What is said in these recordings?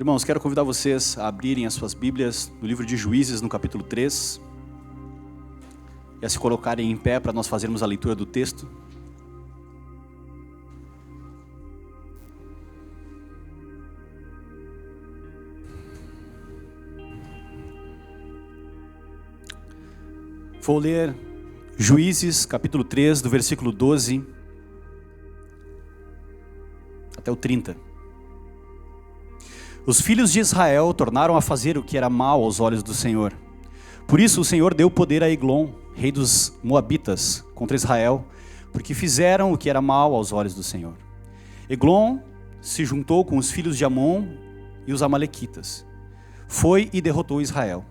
Irmãos, quero convidar vocês a abrirem as suas Bíblias no livro de Juízes, no capítulo 3, e a se colocarem em pé para nós fazermos a leitura do texto. Vou ler Juízes, capítulo 3, do versículo 12 até o 30. Os filhos de Israel tornaram a fazer o que era mal aos olhos do Senhor. Por isso o Senhor deu poder a Eglon, rei dos Moabitas, contra Israel, porque fizeram o que era mal aos olhos do Senhor. Eglon se juntou com os filhos de Amon e os amalequitas. Foi e derrotou Israel.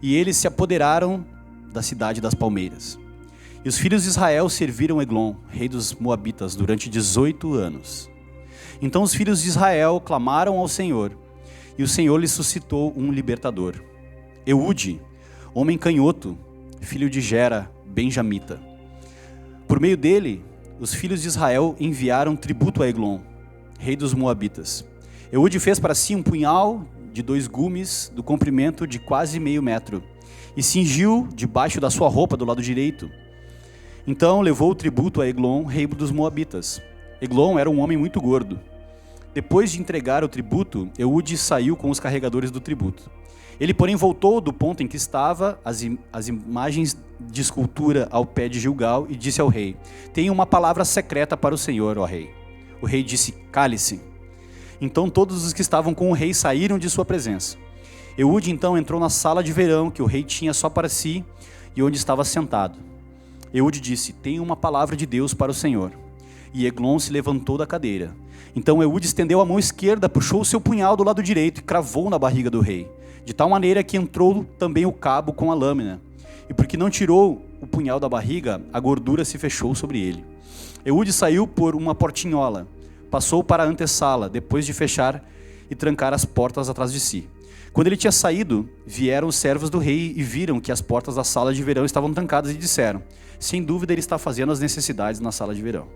E eles se apoderaram da cidade das palmeiras. E os filhos de Israel serviram Eglon, rei dos Moabitas, durante 18 anos. Então os filhos de Israel clamaram ao Senhor, e o Senhor lhes suscitou um libertador, Eude, homem canhoto, filho de Gera, benjamita. Por meio dele, os filhos de Israel enviaram tributo a Eglon, rei dos Moabitas. Eude fez para si um punhal de 2 gumes, do comprimento de quase meio metro, e cingiu debaixo da sua roupa do lado direito. Então levou o tributo a Eglon, rei dos Moabitas. Eglon era um homem muito gordo. Depois de entregar o tributo, Eude saiu com os carregadores do tributo. Ele, porém, voltou do ponto em que estava as imagens de escultura ao pé de Gilgal e disse ao rei: "Tenho uma palavra secreta para o Senhor, ó rei." O rei disse: "Cale-se." Então todos os que estavam com o rei saíram de sua presença. Eude então entrou na sala de verão que o rei tinha só para si e onde estava sentado. Eude disse: "Tenho uma palavra de Deus para o Senhor." E Eglon se levantou da cadeira. Então Eude estendeu a mão esquerda, puxou o seu punhal do lado direito e cravou na barriga do rei, de tal maneira que entrou também o cabo com a lâmina. E porque não tirou o punhal da barriga, a gordura se fechou sobre ele. Eude saiu por uma portinhola, passou para a antessala, depois de fechar e trancar as portas atrás de si. Quando ele tinha saído, vieram os servos do rei e viram que as portas da sala de verão estavam trancadas e disseram: "Sem dúvida ele está fazendo as necessidades na sala de verão."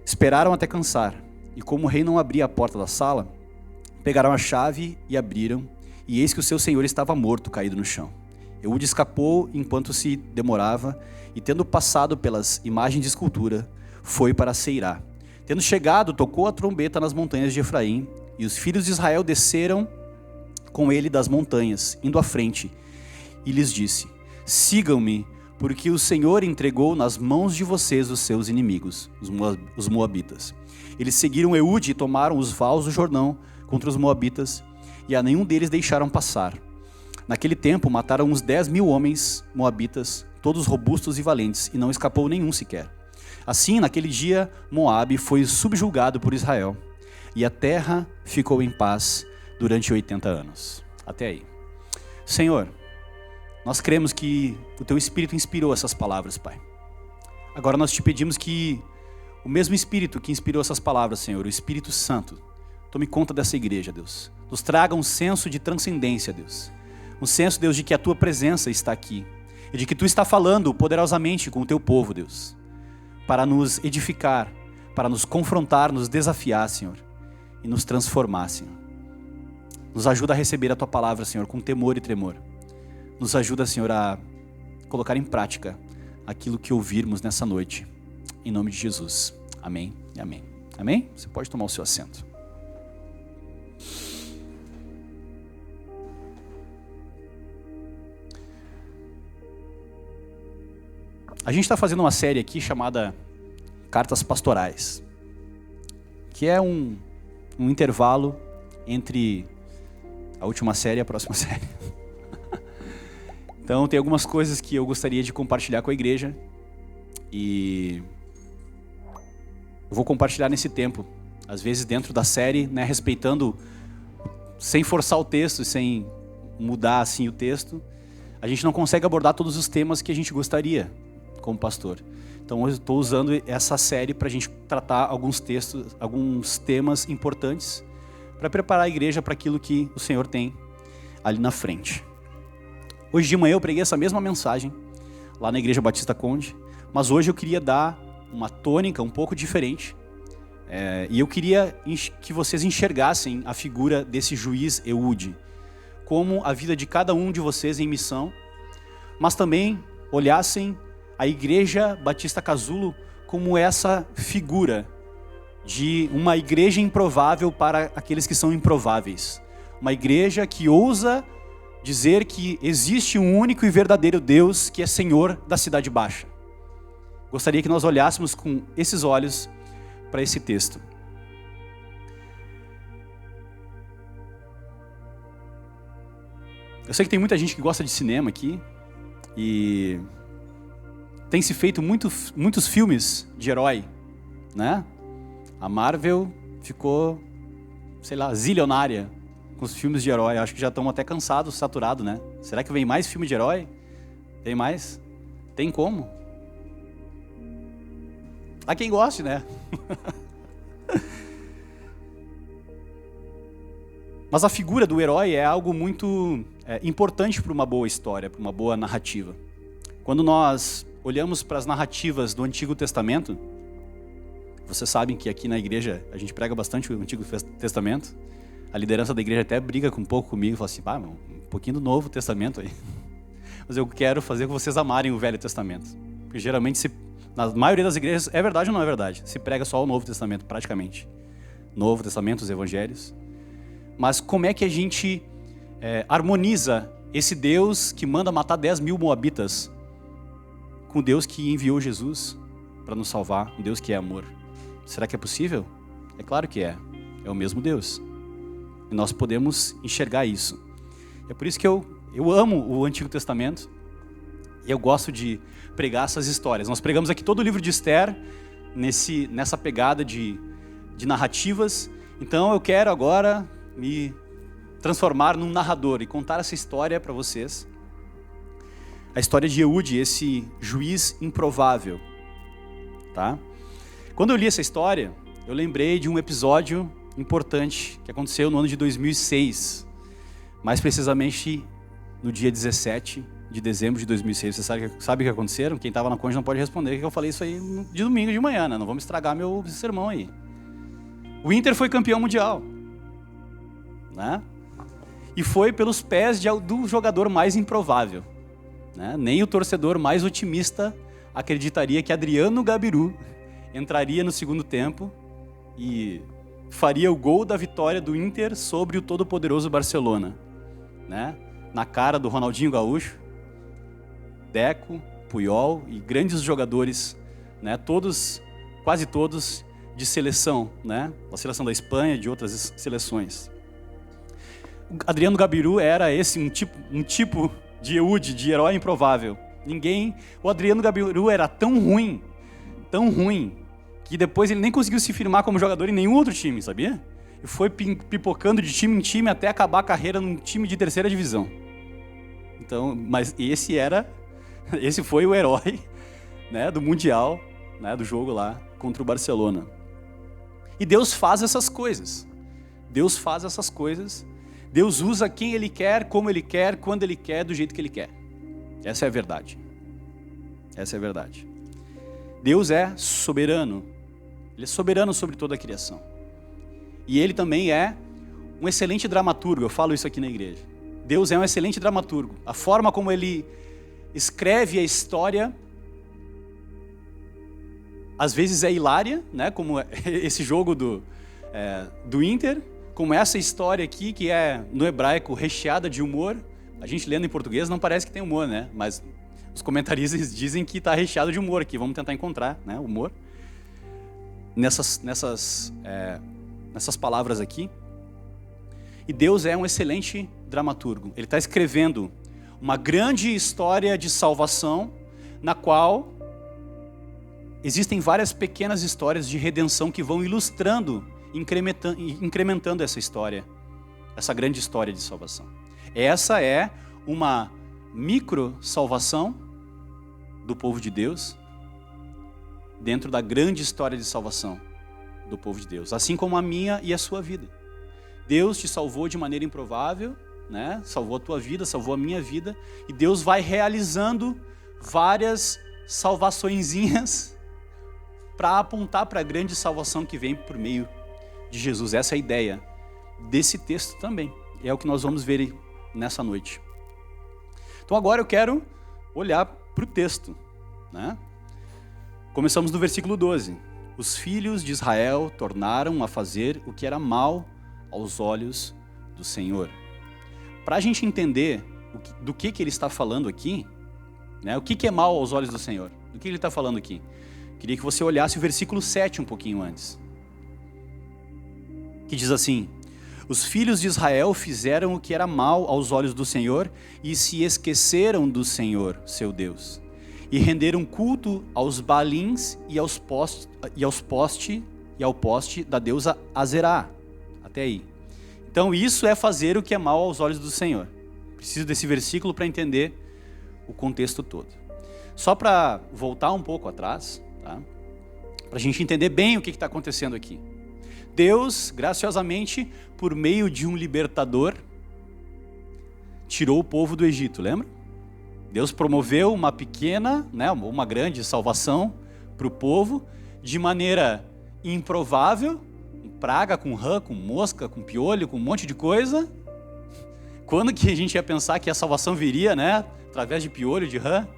Esperaram até cansar, e como o rei não abria a porta da sala, pegaram a chave e abriram, e eis que o seu senhor estava morto, caído no chão. Eude escapou enquanto se demorava, e tendo passado pelas imagens de escultura, foi para Seirá. Tendo chegado, tocou a trombeta nas montanhas de Efraim, e os filhos de Israel desceram com ele das montanhas, indo à frente, e lhes disse: "Sigam-me, porque o Senhor entregou nas mãos de vocês os seus inimigos, os Moabitas." Eles seguiram Eude e tomaram os vales do Jordão contra os Moabitas, e a nenhum deles deixaram passar. Naquele tempo mataram uns 10.000 homens Moabitas, todos robustos e valentes, e não escapou nenhum sequer. Assim, naquele dia, Moabe foi subjugado por Israel, e a terra ficou em paz durante 80 anos. Até aí. Senhor, nós cremos que o Teu Espírito inspirou essas palavras, Pai. Agora nós te pedimos que o mesmo Espírito que inspirou essas palavras, Senhor, o Espírito Santo, tome conta dessa igreja, Deus. Nos traga um senso de transcendência, Deus. Um senso, Deus, de que a Tua presença está aqui. E de que Tu está falando poderosamente com o Teu povo, Deus. Para nos edificar, para nos confrontar, nos desafiar, Senhor. E nos transformar, Senhor. Nos ajuda a receber a Tua palavra, Senhor, com temor e tremor. Nos ajuda, Senhor, a colocar em prática aquilo que ouvirmos nessa noite. Em nome de Jesus. Amém e amém. Amém? Você pode tomar o seu assento. A gente está fazendo uma série aqui chamada Cartas Pastorais, que é um intervalo entre a última série e a próxima série. Então tem algumas coisas que eu gostaria de compartilhar com a igreja e eu vou compartilhar nesse tempo, às vezes dentro da série, né, respeitando, sem forçar o texto, sem mudar assim o texto, a gente não consegue abordar todos os temas que a gente gostaria como pastor. Então eu estou usando essa série para a gente tratar alguns textos, alguns temas importantes para preparar a igreja para aquilo que o Senhor tem ali na frente. Hoje de manhã eu preguei essa mesma mensagem lá na Igreja Batista Conde, mas hoje eu queria dar uma tônica um pouco diferente E eu queria que vocês enxergassem a figura desse juiz Eude, como a vida de cada um de vocês em missão, mas também olhassem a Igreja Batista Casulo como essa figura de uma igreja improvável para aqueles que são improváveis. Uma igreja que ousa dizer que existe um único e verdadeiro Deus que é Senhor da Cidade Baixa. Gostaria que nós olhássemos com esses olhos para esse texto. Eu sei que tem muita gente que gosta de cinema aqui e tem se feito muitos filmes de herói, né? A Marvel ficou, sei lá, zilionária com os filmes de herói. Acho que já estão até cansados, saturados, né? Será que vem mais filme de herói? Tem mais? Tem como? Há quem goste, né? Mas a figura do herói é algo muito importante para uma boa história, para uma boa narrativa. Quando nós olhamos para as narrativas do Antigo Testamento, vocês sabem que aqui na igreja a gente prega bastante o Antigo Testamento. A liderança da igreja até briga um pouco comigo, fala assim, um pouquinho do Novo Testamento aí. Mas eu quero fazer com vocês amarem o Velho Testamento. Porque geralmente, na maioria das igrejas, é verdade ou não é verdade? Se prega só o Novo Testamento, praticamente. Novo Testamento, os Evangelhos. Mas como é que a gente harmoniza esse Deus que manda matar 10 mil moabitas com o Deus que enviou Jesus para nos salvar, um Deus que é amor? Será que é possível? É claro que é. É o mesmo Deus. E nós podemos enxergar isso. É por isso que eu amo o Antigo Testamento. E eu gosto de pregar essas histórias. Nós pregamos aqui todo o livro de Esther, nessa pegada de narrativas. Então eu quero agora me transformar num narrador e contar essa história para vocês. A história de Eude, esse juiz improvável. Tá? Quando eu li essa história, eu lembrei de um episódio importante que aconteceu no ano de 2006. Mais precisamente no dia 17 de dezembro de 2006. Você sabe o que aconteceram? Quem estava na Conde não pode responder, que eu falei isso aí de domingo de manhã, né? Não vamos estragar meu sermão aí. O Inter foi campeão mundial, né? E foi pelos pés do jogador mais improvável, né? Nem o torcedor mais otimista acreditaria que Adriano Gabiru entraria no segundo tempo e faria o gol da vitória do Inter sobre o todo-poderoso Barcelona, né? Na cara do Ronaldinho Gaúcho, Deco, Puyol e grandes jogadores, né? Quase todos de seleção, né? A seleção da Espanha, de outras seleções. O Adriano Gabiru era um tipo de Eude, de herói improvável. O Adriano Gabiru era tão ruim, que depois ele nem conseguiu se firmar como jogador em nenhum outro time, sabia? E foi pipocando de time em time até acabar a carreira num time de terceira divisão. Então, mas esse foi o herói, né, do Mundial, né, do jogo lá contra o Barcelona. E Deus faz essas coisas. Deus faz essas coisas. Deus usa quem Ele quer, como Ele quer, quando Ele quer, do jeito que Ele quer. Essa é a verdade. Essa é a verdade. Deus é soberano. Ele é soberano sobre toda a criação. E Ele também é um excelente dramaturgo. Eu falo isso aqui na igreja. Deus é um excelente dramaturgo. A forma como Ele escreve a história, às vezes é hilária, né? Como esse jogo do Inter, como essa história aqui, que é no hebraico recheada de humor. A gente lendo em português não parece que tem humor, né? Mas os comentaristas dizem que está recheado de humor aqui. Vamos tentar encontrar, né, humor nessas palavras aqui. E Deus é um excelente dramaturgo. Ele está escrevendo uma grande história de salvação, na qual existem várias pequenas histórias de redenção que vão ilustrando, incrementando essa história, essa grande história de salvação. Essa é uma micro-salvação do povo de Deus, dentro da grande história de salvação do povo de Deus, assim como a minha e a sua vida. Deus te salvou de maneira improvável, né? Salvou a tua vida, salvou a minha vida, e Deus vai realizando várias salvaçõezinhas para apontar para a grande salvação que vem por meio de Jesus. Essa é a ideia desse texto também. É o que nós vamos ver nessa noite. Então agora eu quero olhar para o texto, né? Começamos no versículo 12. Os filhos de Israel tornaram a fazer o que era mal aos olhos do Senhor. Para a gente entender do que ele está falando aqui, né? O que é mal aos olhos do Senhor? Do que ele está falando aqui? Queria que você olhasse o versículo 7 um pouquinho antes. Que diz assim: os filhos de Israel fizeram o que era mal aos olhos do Senhor e se esqueceram do Senhor, seu Deus, e renderam culto aos Baalins e ao poste da deusa Azerá. Até aí. Então isso é fazer o que é mal aos olhos do Senhor. Preciso desse versículo para entender o contexto todo. Só para voltar um pouco atrás, tá? Para a gente entender bem o que está acontecendo aqui. Deus, graciosamente, por meio de um libertador, tirou o povo do Egito, lembra? Deus promoveu uma pequena, né, uma grande salvação para o povo, de maneira improvável, com praga, com rã, com mosca, com piolho, com um monte de coisa. Quando que a gente ia pensar que a salvação viria, né, através de piolho, de rã?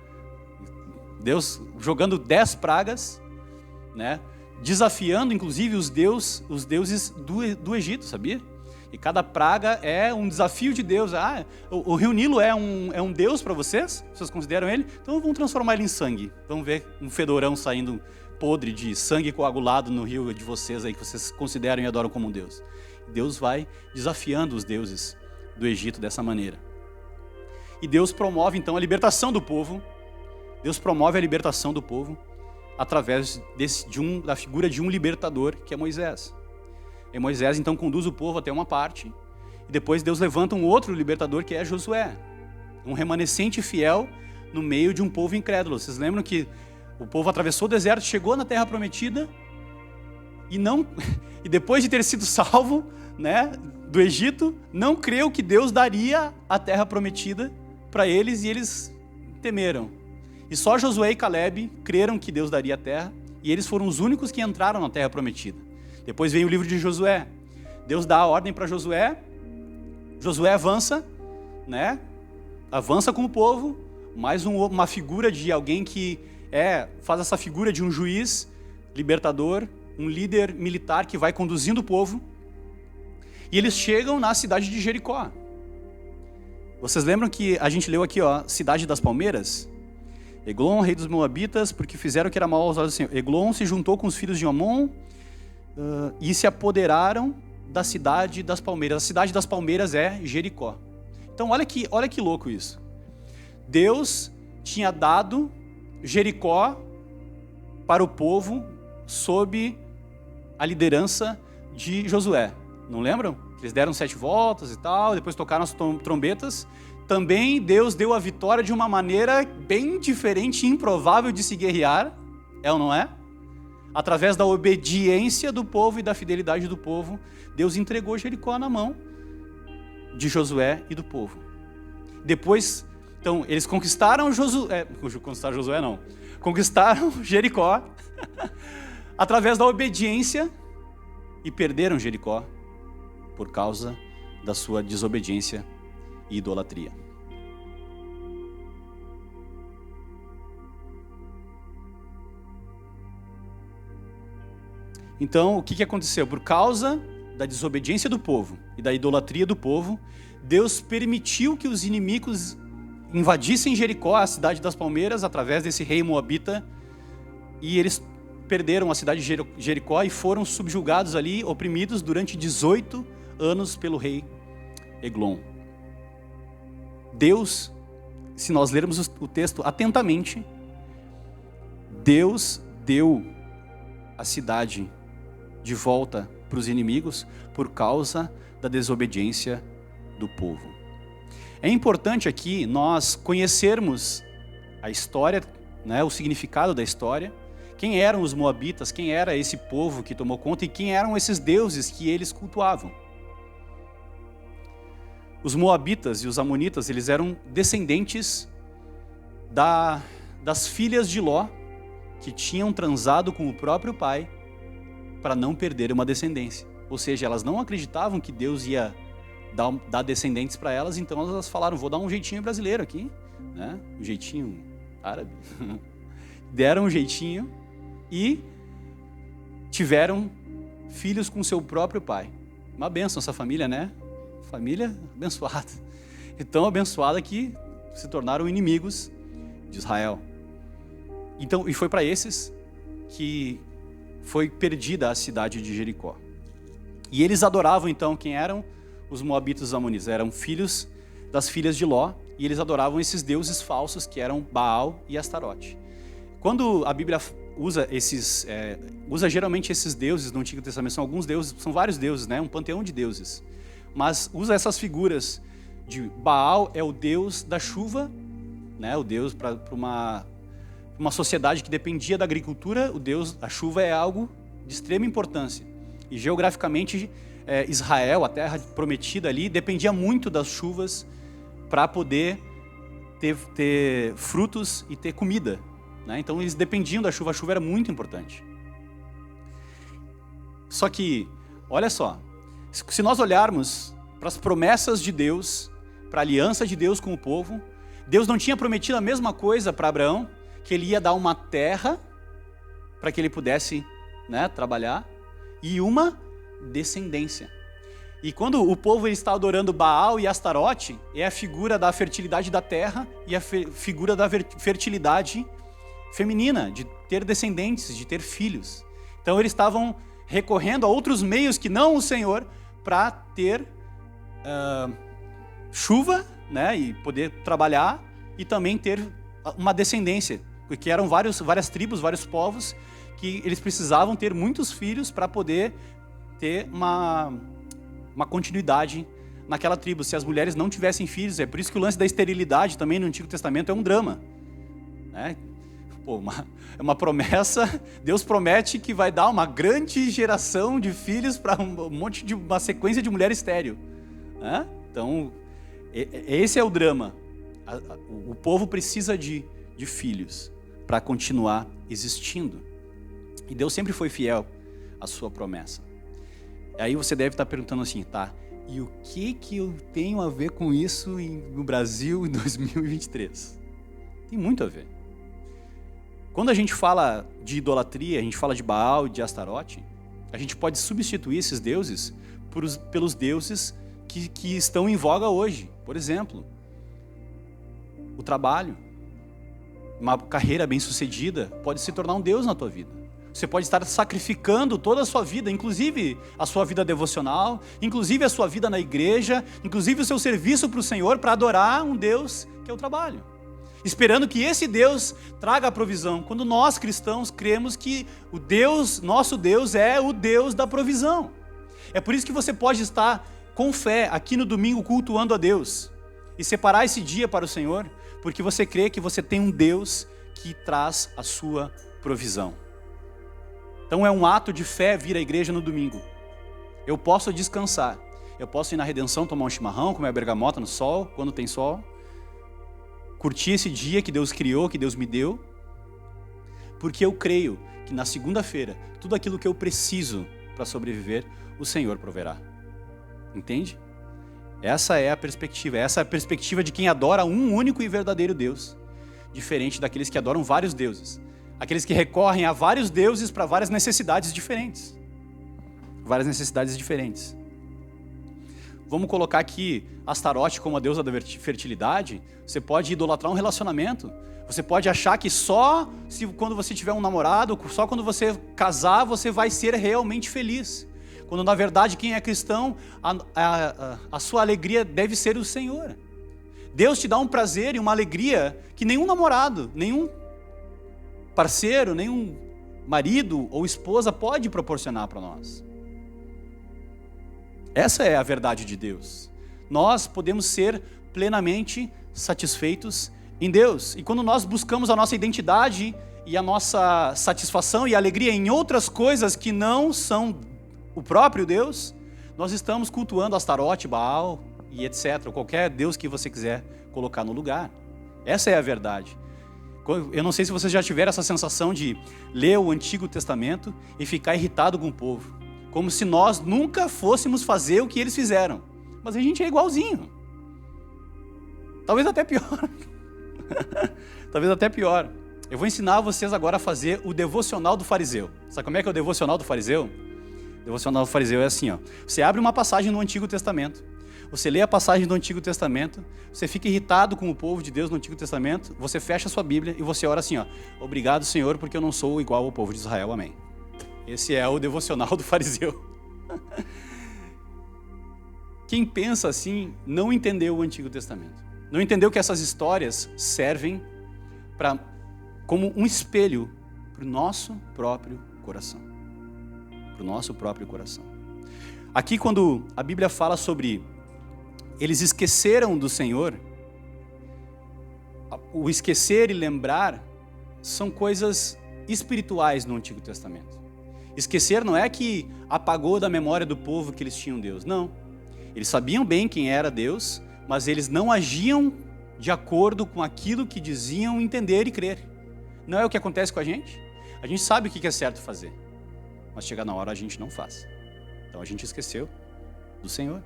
Deus jogando 10 pragas, né, desafiando inclusive os deuses do Egito, sabia? E cada praga é um desafio de Deus. O rio Nilo é um deus para vocês? Vocês consideram ele? Então vamos transformar ele em sangue. Vamos ver um fedorão saindo podre de sangue coagulado no rio de vocês aí, que vocês consideram e adoram como um deus. Deus vai desafiando os deuses do Egito dessa maneira. E Deus promove então a libertação do povo. Deus promove a libertação do povo através da figura de um libertador, que é Moisés. E Moisés então conduz o povo até uma parte, e depois Deus levanta um outro libertador, que é Josué, um remanescente fiel no meio de um povo incrédulo. Vocês lembram que o povo atravessou o deserto, chegou na terra prometida, e depois de ter sido salvo, né, do Egito, não creu que Deus daria a terra prometida para eles, e eles temeram. E só Josué e Calebe creram que Deus daria a terra, e eles foram os únicos que entraram na terra prometida. Depois vem o livro de Josué. Deus dá a ordem para Josué. Josué avança, né? Avança com o povo, mais uma figura de alguém que faz essa figura de um juiz, libertador, um líder militar que vai conduzindo o povo. E eles chegam na cidade de Jericó. Vocês lembram que a gente leu aqui, cidade das palmeiras? Eglon, rei dos Moabitas, porque fizeram o que era mal aos olhos do Senhor. Eglon se juntou com os filhos de Amon e se apoderaram da cidade das palmeiras. A cidade das palmeiras é Jericó. Então olha que louco isso. Deus tinha dado Jericó para o povo sob a liderança de Josué. Não lembram? Eles deram 7 voltas e tal, depois tocaram as trombetas. Também Deus deu a vitória de uma maneira bem diferente e improvável de se guerrear, é ou não é? Através da obediência do povo e da fidelidade do povo, Deus entregou Jericó na mão de Josué e do povo. Depois, então, eles conquistaram conquistaram Jericó através da obediência e perderam Jericó por causa da sua desobediência e idolatria. Então, o que aconteceu? Por causa da desobediência do povo e da idolatria do povo, Deus permitiu que os inimigos invadissem Jericó, a cidade das palmeiras, através desse rei moabita, e eles perderam a cidade de Jericó e foram subjugados ali, oprimidos durante 18 anos pelo rei Eglon. Deus, se nós lermos o texto atentamente, Deus deu a cidade de volta para os inimigos por causa da desobediência do povo. É importante aqui nós conhecermos a história, né, o significado da história, quem eram os moabitas, quem era esse povo que tomou conta e quem eram esses deuses que eles cultuavam. Os moabitas e os amonitas, eles eram descendentes das filhas de Ló, que tinham transado com o próprio pai para não perder uma descendência. Ou seja, elas não acreditavam que Deus ia dar descendentes para elas, então elas falaram, vou dar um jeitinho brasileiro aqui, né? Um jeitinho árabe. Deram um jeitinho e tiveram filhos com seu próprio pai. Uma bênção essa família, né? Família abençoada. E tão abençoada que se tornaram inimigos de Israel. Então, e foi para esses que foi perdida a cidade de Jericó. E eles adoravam então quem eram os moabitas e os amonitas. Eram filhos das filhas de Ló, e eles adoravam esses deuses falsos que eram Baal e Astarote. Quando a Bíblia usa geralmente esses deuses no Antigo Testamento, são alguns deuses, são vários deuses, né? Um panteão de deuses. Mas usa essas figuras de Baal é o deus da chuva, né? O deus para uma sociedade que dependia da agricultura, a chuva é algo de extrema importância. E geograficamente, Israel, a terra prometida ali, dependia muito das chuvas para poder ter frutos e ter comida, né? Então eles dependiam da chuva, a chuva era muito importante. Só que, olha só, se nós olharmos para as promessas de Deus, para a aliança de Deus com o povo, Deus não tinha prometido a mesma coisa para Abraão, que ele ia dar uma terra para que ele pudesse, né, trabalhar, e uma descendência. E quando o povo está adorando Baal e Astarote, é a figura da fertilidade da terra e a figura da fertilidade feminina, de ter descendentes, de ter filhos. Então eles estavam recorrendo a outros meios que não o Senhor para ter chuva, né, e poder trabalhar e também ter uma descendência, porque eram várias tribos, vários povos que eles precisavam ter muitos filhos para poder ter uma continuidade naquela tribo. Se as mulheres não tivessem filhos, é por isso que o lance da esterilidade também no Antigo Testamento é um drama, né? É uma promessa, Deus promete que vai dar uma grande geração de filhos para uma sequência de mulher estéril, né? Então, esse é o drama. O povo precisa de filhos para continuar existindo. E Deus sempre foi fiel à sua promessa. Aí você deve estar perguntando assim, tá, e o que eu tenho a ver com isso no Brasil em 2023? Tem muito a ver. Quando a gente fala de idolatria, a gente fala de Baal e de Astarote, a gente pode substituir esses deuses pelos deuses que estão em voga hoje. Por exemplo, o trabalho, uma carreira bem-sucedida pode se tornar um deus na tua vida. Você pode estar sacrificando toda a sua vida, inclusive a sua vida devocional, inclusive a sua vida na igreja, inclusive o seu serviço para o Senhor, para adorar um Deus que é o trabalho. Esperando que esse Deus traga a provisão, quando nós cristãos cremos que o Deus, nosso Deus, é o Deus da provisão. É por isso que você pode estar com fé aqui no domingo cultuando a Deus e separar esse dia para o Senhor, porque você crê que você tem um Deus que traz a sua provisão. Então é um ato de fé vir à igreja no domingo. Eu posso descansar, eu posso ir na Redenção tomar um chimarrão, comer a bergamota no sol, quando tem sol, curtir esse dia que Deus criou, que Deus me deu, porque eu creio que na segunda-feira, tudo aquilo que eu preciso para sobreviver, o Senhor proverá. Entende? Essa é a perspectiva de quem adora um único e verdadeiro Deus, diferente daqueles que adoram vários deuses, aqueles que recorrem a vários deuses para várias necessidades diferentes. Vamos colocar aqui Astarote como a deusa da fertilidade. Você pode idolatrar um relacionamento. Você pode achar que só quando você tiver um namorado, só quando você casar, você vai ser realmente feliz. Quando na verdade quem é cristão, a sua alegria deve ser o Senhor. Deus te dá um prazer e uma alegria que nenhum namorado, nenhum parceiro, nenhum marido ou esposa pode proporcionar para nós. Essa é a verdade de Deus. Nós podemos ser plenamente satisfeitos em Deus. E quando nós buscamos a nossa identidade e a nossa satisfação e alegria em outras coisas que não são o próprio Deus, nós estamos cultuando Astarote, Baal e etc. Qualquer Deus que você quiser colocar no lugar. Essa é a verdade. Eu não sei se vocês já tiveram essa sensação de ler o Antigo Testamento e ficar irritado com o povo. Como se nós nunca fôssemos fazer o que eles fizeram. Mas a gente é igualzinho. Talvez até pior. Talvez até pior. Eu vou ensinar vocês agora a fazer o devocional do fariseu. Sabe como é que é o devocional do fariseu? O devocional do fariseu é assim, ó. Você abre uma passagem no Antigo Testamento. Você lê a passagem do Antigo Testamento, você fica irritado com o povo de Deus no Antigo Testamento, você fecha a sua Bíblia e você ora assim, ó. Obrigado, Senhor, porque eu não sou igual ao povo de Israel. Amém. Esse é o devocional do fariseu. Quem pensa assim não entendeu o Antigo Testamento. Não entendeu que essas histórias servem como um espelho para o nosso próprio coração. Para o nosso próprio coração. Aqui, quando a Bíblia fala sobre eles esqueceram do Senhor, o esquecer e lembrar são coisas espirituais no Antigo Testamento. Esquecer não é que apagou da memória do povo que eles tinham Deus, não. Eles sabiam bem quem era Deus, mas eles não agiam de acordo com aquilo que diziam entender e crer. Não é o que acontece com a gente? A gente sabe o que é certo fazer, mas chega na hora a gente não faz. Então a gente esqueceu do Senhor.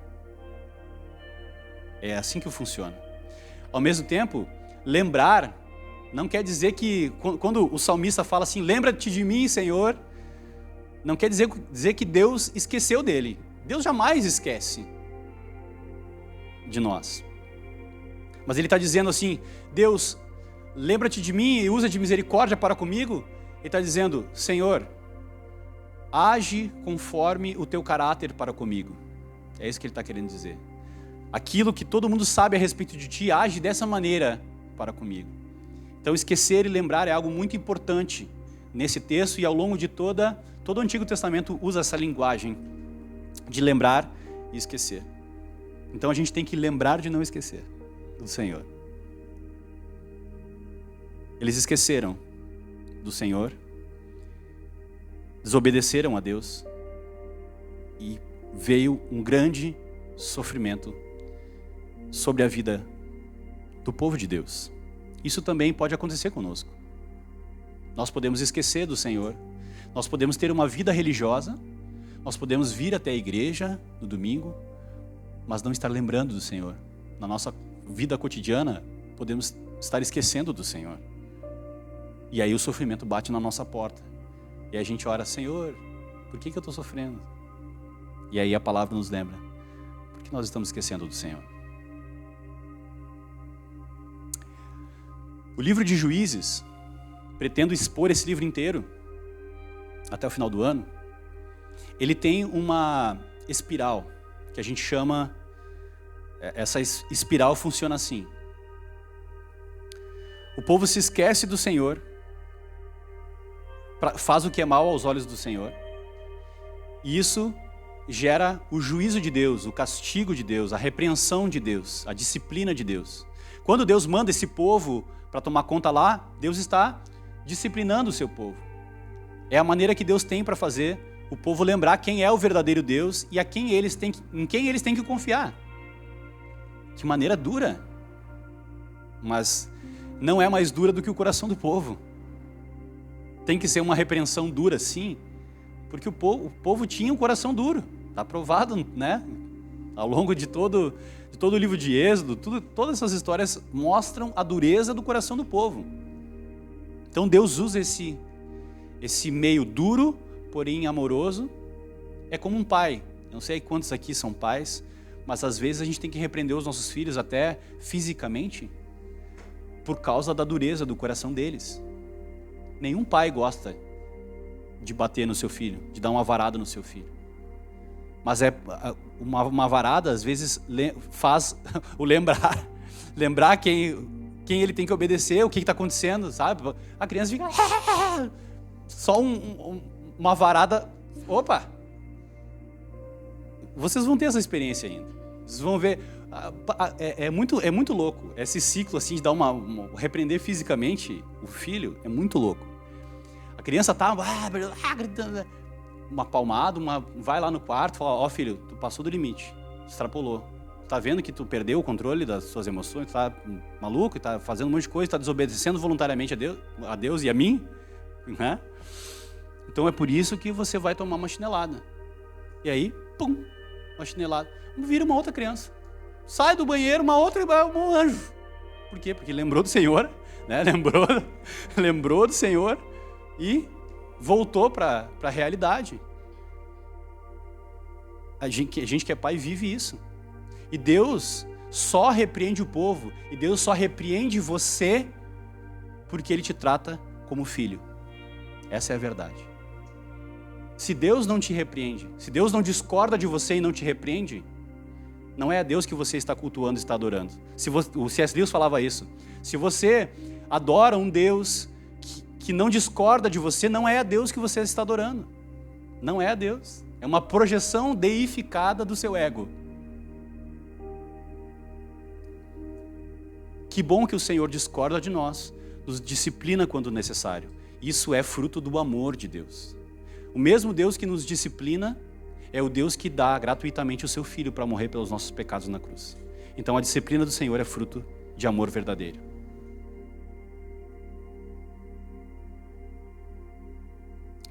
É assim que funciona. Ao mesmo tempo, lembrar não quer dizer que, quando o salmista fala assim, lembra-te de mim, Senhor, não quer dizer que Deus esqueceu dele. Deus jamais esquece de nós. Mas ele está dizendo assim, Deus, lembra-te de mim e usa de misericórdia para comigo. Ele está dizendo, Senhor, age conforme o teu caráter para comigo. É isso que ele está querendo dizer. Aquilo que todo mundo sabe a respeito de ti, age dessa maneira para comigo. Então, esquecer e lembrar é algo muito importante nesse texto e ao longo de todo o Antigo Testamento usa essa linguagem de lembrar e esquecer. Então, a gente tem que lembrar de não esquecer do Senhor. Eles esqueceram do Senhor, desobedeceram a Deus e veio um grande sofrimento sobre a vida do povo de Deus. Isso também pode acontecer conosco. Nós podemos esquecer do Senhor, nós podemos ter uma vida religiosa, nós podemos vir até a igreja no domingo, mas não estar lembrando do Senhor. Na nossa vida cotidiana, podemos estar esquecendo do Senhor. E aí o sofrimento bate na nossa porta. E a gente ora, Senhor, por que eu estou sofrendo? E aí a palavra nos lembra, porque nós estamos esquecendo do Senhor. O livro de Juízes, pretendo expor esse livro inteiro, até o final do ano, ele tem uma espiral, que a gente chama, essa espiral funciona assim. O povo se esquece do Senhor, faz o que é mal aos olhos do Senhor, e isso gera o juízo de Deus, o castigo de Deus, a repreensão de Deus, a disciplina de Deus. Quando Deus manda esse povo para tomar conta lá, Deus está disciplinando o seu povo. É a maneira que Deus tem para fazer o povo lembrar quem é o verdadeiro Deus e em quem eles têm que confiar. Que maneira dura, mas não é mais dura do que o coração do povo. Tem que ser uma repreensão dura, sim, porque o povo tinha um coração duro. Está provado, né? Ao longo de todo o livro de Êxodo, todas essas histórias mostram a dureza do coração do povo. Então Deus usa esse meio duro, porém amoroso. É como um pai. Eu não sei quantos aqui são pais, mas às vezes a gente tem que repreender os nossos filhos até fisicamente por causa da dureza do coração deles. Nenhum pai gosta de bater no seu filho, de dar uma varada no seu filho. Mas uma varada, às vezes, faz o lembrar quem ele tem que obedecer, o que está acontecendo, sabe? A criança fica... Só uma varada... Opa! Vocês vão ter essa experiência ainda. Vocês vão ver... É muito louco. Esse ciclo assim, de dar repreender fisicamente o filho é muito louco. A criança está gritando... Uma palmada, vai lá no quarto, fala, ó filho, tu passou do limite, extrapolou, tá vendo que tu perdeu o controle das suas emoções, tu tá maluco, tá fazendo um monte de coisa, tá desobedecendo voluntariamente a Deus e a mim, né? Então é por isso que você vai tomar uma chinelada. E aí, pum, uma chinelada. Vira uma outra criança. Sai do banheiro, um anjo. Por quê? Porque lembrou do Senhor, né? Lembrou do Senhor e voltou para a realidade. A gente que é pai vive isso. E Deus só repreende o povo, e Deus só repreende você porque Ele te trata como filho. Essa é a verdade. Se Deus não te repreende, se Deus não discorda de você e não te repreende, não é a Deus que você está cultuando e está adorando. O C.S. Lewis falava isso. Se você adora um Deus que não discorda de você, não é a Deus que você está adorando. Não é a Deus. É uma projeção deificada do seu ego. Que bom que o Senhor discorda de nós, nos disciplina quando necessário. Isso é fruto do amor de Deus. O mesmo Deus que nos disciplina é o Deus que dá gratuitamente o seu Filho para morrer pelos nossos pecados na cruz. Então a disciplina do Senhor é fruto de amor verdadeiro.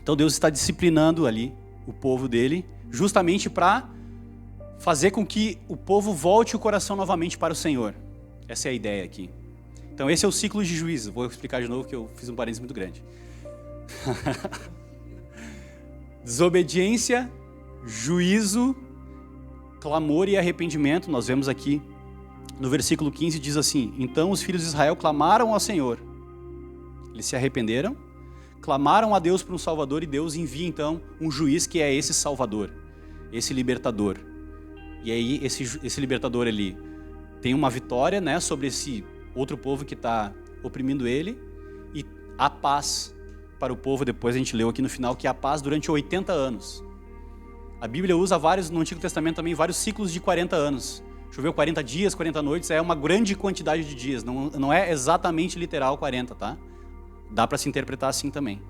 Então Deus está disciplinando ali o povo dele, justamente para fazer com que o povo volte o coração novamente para o Senhor. Essa é a ideia aqui. Então esse é o ciclo de juízo. Vou explicar de novo que eu fiz um parênteses muito grande. Desobediência, juízo, clamor e arrependimento. Nós vemos aqui no versículo 15, diz assim: então os filhos de Israel clamaram ao Senhor. Eles se arrependeram, clamaram a Deus por um Salvador, e Deus envia então um juiz que é esse Salvador, esse libertador. E aí esse libertador, ele tem uma vitória, né, sobre esse outro povo que está oprimindo ele, e a paz para o povo. Depois a gente leu aqui no final que a paz durante 80 anos. A Bíblia usa no Antigo Testamento também, vários ciclos de 40 anos. Choveu 40 dias, 40 noites, é uma grande quantidade de dias, não é exatamente literal 40, tá? Dá para se interpretar assim também.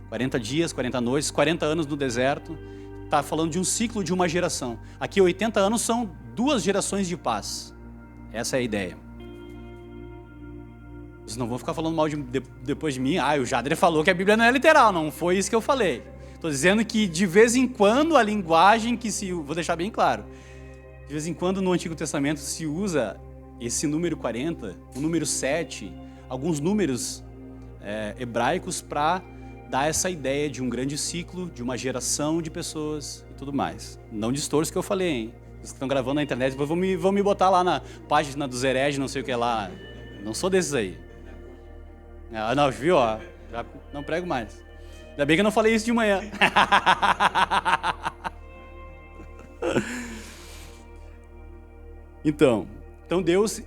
40 dias, 40 noites, 40 anos no deserto, está falando de um ciclo de uma geração. Aqui 80 anos são 2 gerações de paz. Essa é a ideia. Vocês não vão ficar falando mal depois de mim. O Jadre falou que a Bíblia não é literal. Não foi isso que eu falei. Estou dizendo que de vez em quando a linguagem que se... Vou deixar bem claro. De vez em quando no Antigo Testamento se usa esse número 40, o número 7, alguns números hebraicos para dar essa ideia de um grande ciclo, de uma geração de pessoas e tudo mais. Não distorce o que eu falei, hein? Vocês que estão gravando na internet, depois vão me botar lá na página dos hereges, não sei o que lá. Não sou desses aí. Não, viu? Ó, já não prego mais. Ainda bem que eu não falei isso de manhã. Então Deus...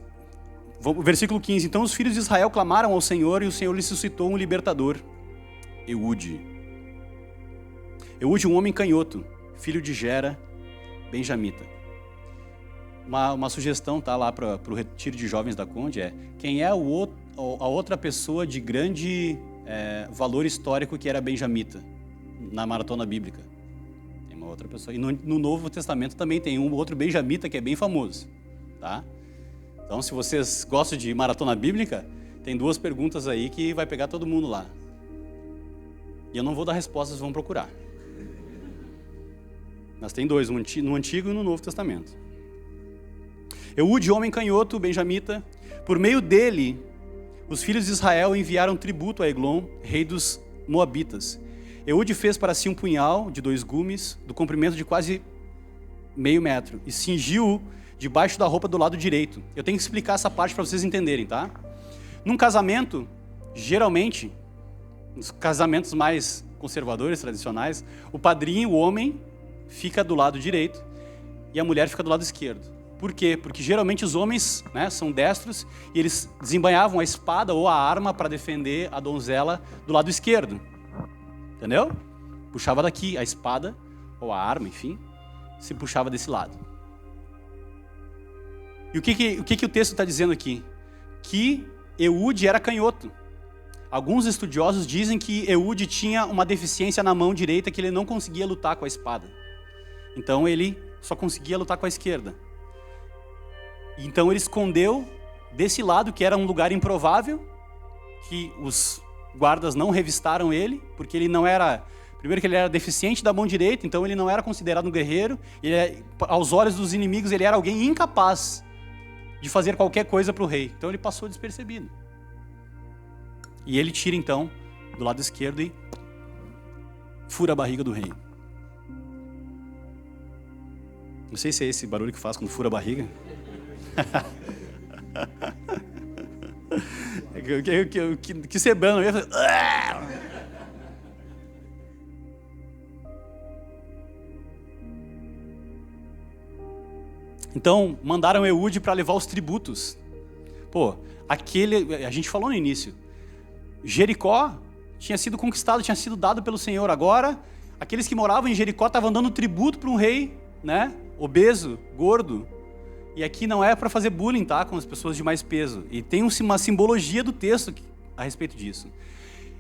Versículo 15. Então os filhos de Israel clamaram ao Senhor, e o Senhor lhes suscitou um libertador, Eude. Eude, um homem canhoto, filho de Gera, benjamita. Uma sugestão tá lá para o retiro de jovens da Conde quem é a outra pessoa de grande valor histórico que era benjamita na maratona bíblica. Tem uma outra pessoa. E no Novo Testamento também tem um outro benjamita que é bem famoso, tá? Então, se vocês gostam de maratona bíblica, tem 2 perguntas aí que vai pegar todo mundo lá. E eu não vou dar respostas, vão procurar. Mas tem 2, no Antigo e no Novo Testamento. Eude, homem canhoto, benjamita, por meio dele, os filhos de Israel enviaram tributo a Eglon, rei dos Moabitas. Eude fez para si um punhal de 2 gumes, do comprimento de quase meio metro, e cingiu-o debaixo da roupa do lado direito. Eu tenho que explicar essa parte para vocês entenderem, tá? Num casamento, geralmente, nos casamentos mais conservadores, tradicionais, o padrinho, o homem, fica do lado direito e a mulher fica do lado esquerdo. Por quê? Porque geralmente os homens, né, são destros e eles desembainhavam a espada ou a arma para defender a donzela do lado esquerdo. Entendeu? Puxava daqui a espada ou a arma, enfim, se puxava desse lado. E o que o texto está dizendo aqui? Que Eude era canhoto. Alguns estudiosos dizem que Eude tinha uma deficiência na mão direita, que ele não conseguia lutar com a espada. Então ele só conseguia lutar com a esquerda. Então ele escondeu desse lado, que era um lugar improvável, que os guardas não revistaram ele, porque ele não era... Primeiro que ele era deficiente da mão direita, então ele não era considerado um guerreiro. Aos olhos dos inimigos, ele era alguém incapaz de fazer qualquer coisa para o rei. Então ele passou despercebido. E ele tira então do lado esquerdo e fura a barriga do rei. Não sei se é esse barulho que faz quando fura a barriga. Que sebrando. Então, mandaram Eude para levar os tributos. Pô, a gente falou no início, Jericó tinha sido conquistado, tinha sido dado pelo Senhor. Agora, aqueles que moravam em Jericó estavam dando tributo para um rei, né? Obeso, gordo. E aqui não é para fazer bullying, tá? Com as pessoas de mais peso. E tem uma simbologia do texto a respeito disso.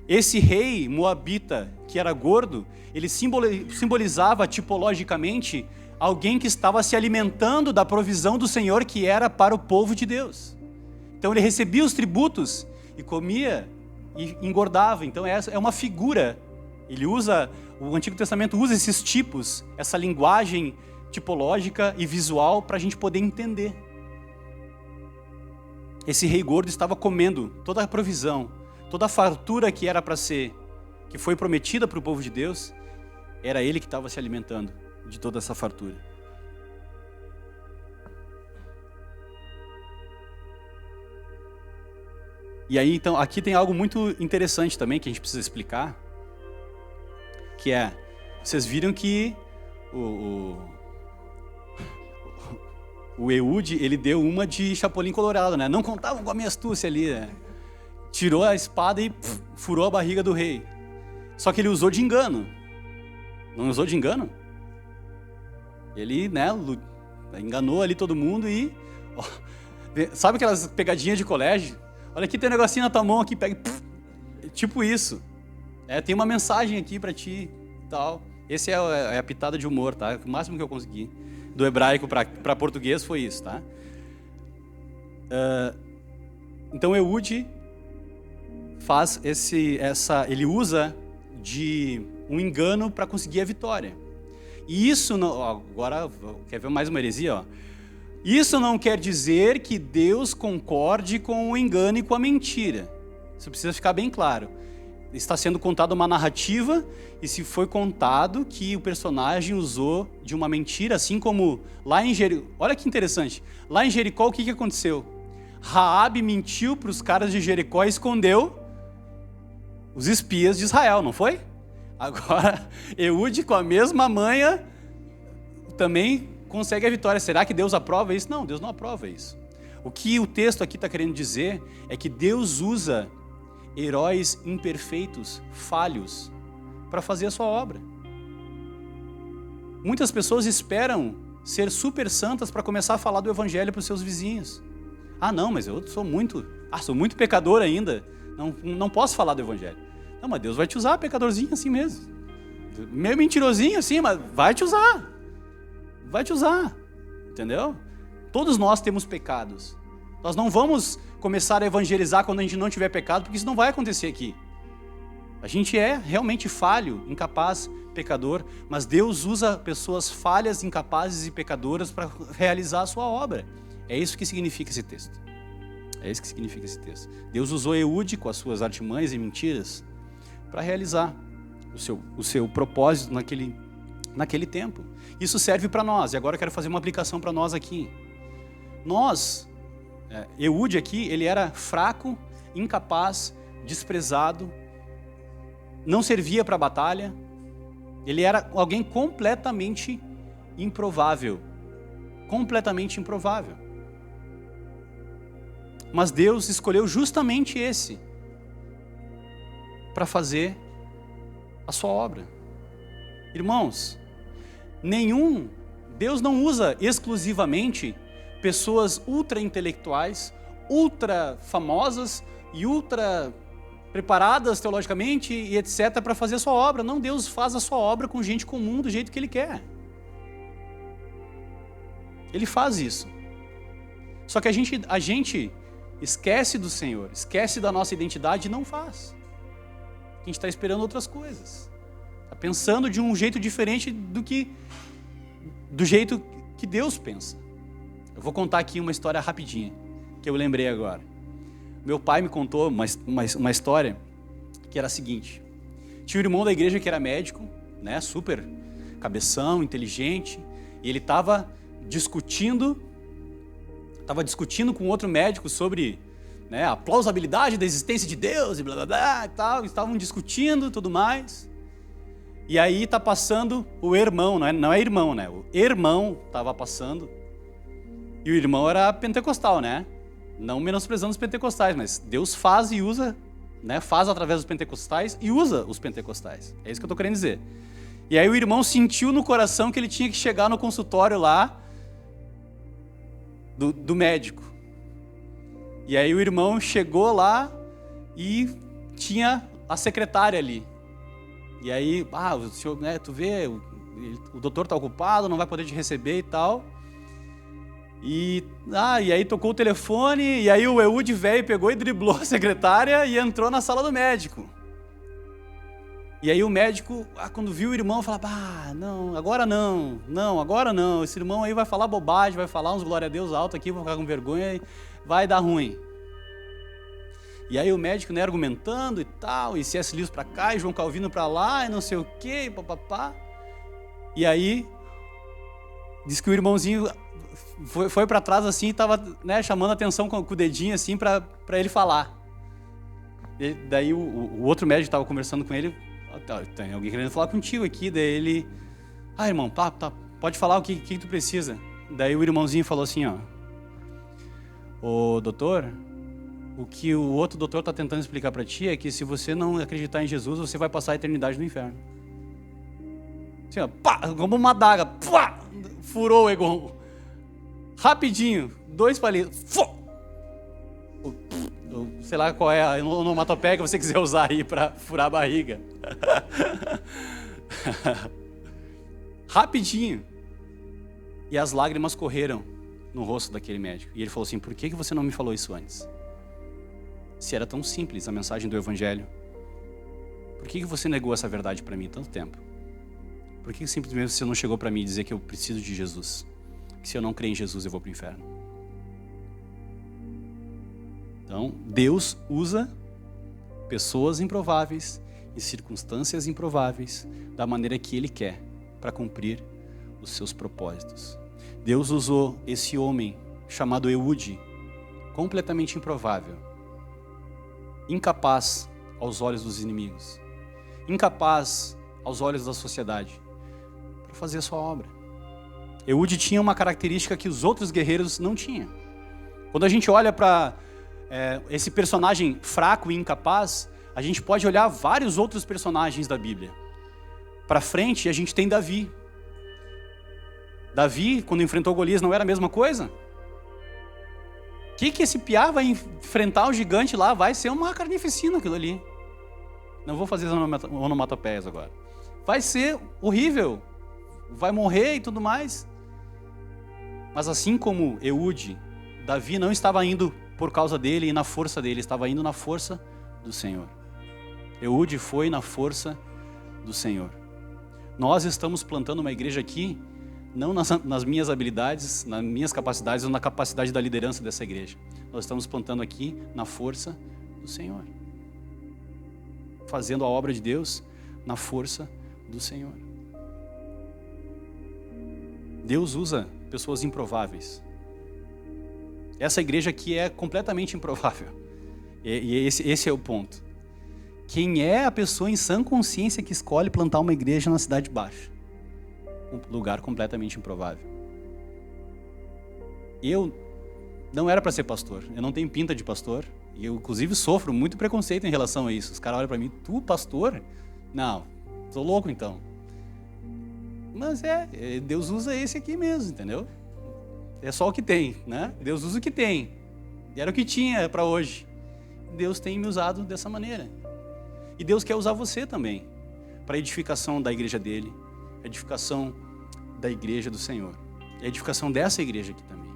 Esse rei moabita, que era gordo, ele simbolizava tipologicamente alguém que estava se alimentando da provisão do Senhor, que era para o povo de Deus. Então ele recebia os tributos e comia e engordava. Então essa é uma figura. O Antigo Testamento usa esses tipos, essa linguagem tipológica e visual para a gente poder entender. Esse rei gordo estava comendo toda a provisão, toda a fartura que era para ser, que foi prometida para o povo de Deus, era ele que estava se alimentando de toda essa fartura. E aí, então, aqui tem algo muito interessante também que a gente precisa explicar, que é, vocês viram que o Eude, ele deu uma de Chapolin Colorado, né? Não contavam com a minha astúcia ali, né? Tirou a espada e furou a barriga do rei. Só que ele usou de engano. Não usou de engano? Ele, né, enganou ali todo mundo e... Ó, sabe aquelas pegadinhas de colégio? Olha aqui, tem um negocinho na tua mão aqui, pega e... Tipo isso. Tem uma mensagem aqui pra ti e tal. Esse é a pitada de humor, tá? O máximo que eu consegui. Do hebraico para português foi isso, tá? Então Eude faz ele usa de um engano para conseguir a vitória. E isso não, agora quer ver mais uma heresia, ó. Isso não quer dizer que Deus concorde com o engano e com a mentira. Isso precisa ficar bem claro. Está sendo contada uma narrativa e se foi contado que o personagem usou de uma mentira, assim como lá em Jericó. Olha que interessante. Lá em Jericó, o que aconteceu? Raabe mentiu para os caras de Jericó e escondeu os espias de Israel, não foi? Agora, Eude, com a mesma manha, também consegue a vitória. Será que Deus aprova isso? Não, Deus não aprova isso. O que o texto aqui está querendo dizer é que Deus usa heróis imperfeitos, falhos, para fazer a sua obra. Muitas pessoas esperam ser super santas para começar a falar do evangelho para os seus vizinhos. Ah, não, mas eu sou muito pecador ainda, não posso falar do evangelho. Não, mas Deus vai te usar, pecadorzinho assim mesmo. Meio mentirosinho assim, mas vai te usar. Vai te usar, entendeu? Todos nós temos pecados. Nós não vamos começar a evangelizar quando a gente não tiver pecado, porque isso não vai acontecer aqui. A gente é realmente falho, incapaz, pecador, mas Deus usa pessoas falhas, incapazes e pecadoras para realizar a sua obra. É isso que significa esse texto. É isso que significa esse texto. Deus usou Eude com as suas artimanhas e mentiras para realizar o seu propósito naquele tempo. Isso serve para nós, e agora eu quero fazer uma aplicação para nós aqui. Eude aqui, ele era fraco, incapaz, desprezado, não servia para a batalha, ele era alguém completamente improvável. Completamente improvável. Mas Deus escolheu justamente esse para fazer a sua obra. Irmãos, Deus não usa exclusivamente pessoas ultra intelectuais, ultra famosas e ultra preparadas teologicamente e etc. para fazer a sua obra. Não, Deus faz a sua obra com gente comum do jeito que Ele quer. Ele faz isso. Só que a gente esquece do Senhor, esquece da nossa identidade e não faz. A gente está esperando outras coisas. Está pensando de um jeito diferente do jeito que Deus pensa. Eu vou contar aqui uma história rapidinha, que eu lembrei agora. Meu pai me contou uma história que era a seguinte. Tinha um irmão da igreja que era médico, né, super cabeção, inteligente, e ele estava discutindo com outro médico sobre, né, a plausibilidade da existência de Deus e blá blá blá e tal. Estavam discutindo e tudo mais. E aí está passando o irmão, não é irmão, né? O irmão estava passando. E o irmão era pentecostal, né? Não menosprezando os pentecostais, mas Deus faz e usa, né? Faz através dos pentecostais e usa os pentecostais. É isso que eu estou querendo dizer. E aí o irmão sentiu no coração que ele tinha que chegar no consultório lá do médico. E aí o irmão chegou lá e tinha a secretária ali. E aí, o senhor, né, tu vê, o doutor está ocupado, não vai poder te receber e tal. E aí tocou o telefone, e aí o Eude velho pegou e driblou a secretária e entrou na sala do médico. E aí o médico, quando viu o irmão, falava, agora não, esse irmão aí vai falar bobagem, vai falar uns glória a Deus alto aqui, vou ficar com vergonha e vai dar ruim. E aí o médico, né, argumentando e tal, e C.S. Lewis pra cá, e João Calvino pra lá, e não sei o quê, e papapá. E aí, diz que o irmãozinho foi pra trás assim, e tava, né, chamando a atenção com o dedinho assim, pra ele falar. E daí o outro médico tava conversando com ele, tem alguém querendo falar contigo aqui, daí ele, irmão, tá, pode falar o que tu precisa. Daí o irmãozinho falou assim, ô doutor, o que o outro doutor está tentando explicar para ti é que se você não acreditar em Jesus, você vai passar a eternidade no inferno. Assim, como uma adaga, furou o Egon. Rapidinho, 2 palitos. Sei lá qual é a onomatopeia que você quiser usar aí para furar a barriga. Rapidinho. E as lágrimas correram no rosto daquele médico. E ele falou assim, por que você não me falou isso antes? Se era tão simples a mensagem do Evangelho, por que você negou essa verdade para mim tanto tempo? Por que simplesmente você não chegou para mim e dizer que eu preciso de Jesus? Que se eu não crer em Jesus eu vou para o inferno? Então, Deus usa pessoas improváveis e circunstâncias improváveis da maneira que Ele quer para cumprir os seus propósitos. Deus usou esse homem chamado Eude, completamente improvável, incapaz aos olhos dos inimigos, incapaz aos olhos da sociedade, para fazer a sua obra. Eude tinha uma característica que os outros guerreiros não tinham. Quando a gente olha para esse personagem fraco e incapaz, a gente pode olhar vários outros personagens da Bíblia. Para frente, a gente tem Davi. Davi, quando enfrentou Golias, não era a mesma coisa? O que esse piá vai enfrentar o gigante lá? Vai ser uma carnificina aquilo ali. Não vou fazer as onomatopeias agora. Vai ser horrível. Vai morrer e tudo mais. Mas assim como Eude, Davi não estava indo por causa dele e na força dele, estava indo na força do Senhor. Eude foi na força do Senhor. Nós estamos plantando uma igreja aqui, não nas minhas habilidades, nas minhas capacidades ou na capacidade da liderança dessa igreja. Nós estamos plantando aqui na força do Senhor. Fazendo a obra de Deus na força do Senhor. Deus usa pessoas improváveis. Essa igreja aqui é completamente improvável. E esse é o ponto. Quem é a pessoa em sã consciência que escolhe plantar uma igreja na Cidade Baixa? Um lugar completamente improvável. Eu não era para ser pastor. Eu não tenho pinta de pastor. E eu, inclusive, sofro muito preconceito em relação a isso. Os caras olham para mim, tu, pastor? Não, sou louco então. Mas Deus usa esse aqui mesmo, entendeu? É só o que tem, né? Deus usa o que tem. Era o que tinha para hoje. Deus tem me usado dessa maneira. E Deus quer usar você também, para a edificação da igreja dele, a edificação da igreja do Senhor, e a edificação dessa igreja aqui também.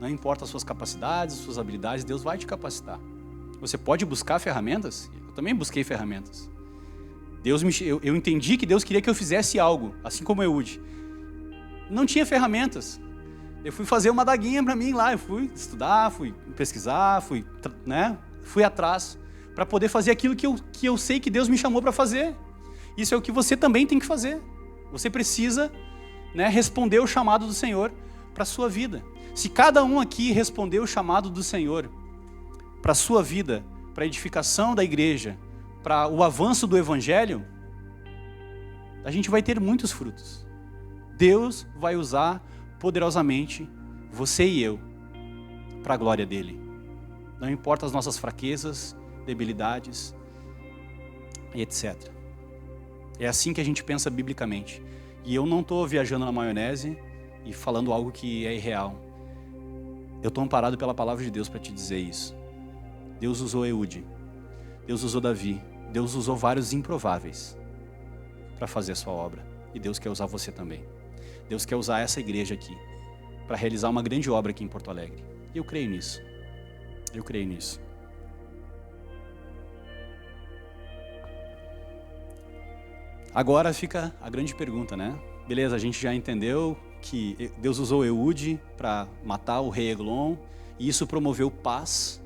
Não importa as suas capacidades, as suas habilidades, Deus vai te capacitar. Você pode buscar ferramentas? Eu também busquei ferramentas. Eu entendi que Deus queria que eu fizesse algo, assim como Eude. Não tinha ferramentas. Eu fui fazer uma daguinha para mim lá, eu fui estudar, fui pesquisar, fui atrás para poder fazer aquilo que eu sei que Deus me chamou para fazer. Isso é o que você também tem que fazer. Você precisa, responder o chamado do Senhor para a sua vida. Se cada um aqui responder o chamado do Senhor para a sua vida, para a edificação da igreja, para o avanço do Evangelho, a gente vai ter muitos frutos. Deus vai usar poderosamente você e eu para a glória dele. Não importa as nossas fraquezas, debilidades e etc. É assim que a gente pensa biblicamente. E eu não estou viajando na maionese e falando algo que é irreal. Eu estou amparado pela palavra de Deus para te dizer isso. Deus usou Eude, Deus usou Davi, Deus usou vários improváveis para fazer a sua obra. E Deus quer usar você também. Deus quer usar essa igreja aqui para realizar uma grande obra aqui em Porto Alegre. E eu creio nisso. Eu creio nisso. Agora fica a grande pergunta, né? Beleza, a gente já entendeu que Deus usou Eude para matar o rei Eglon, e isso promoveu paz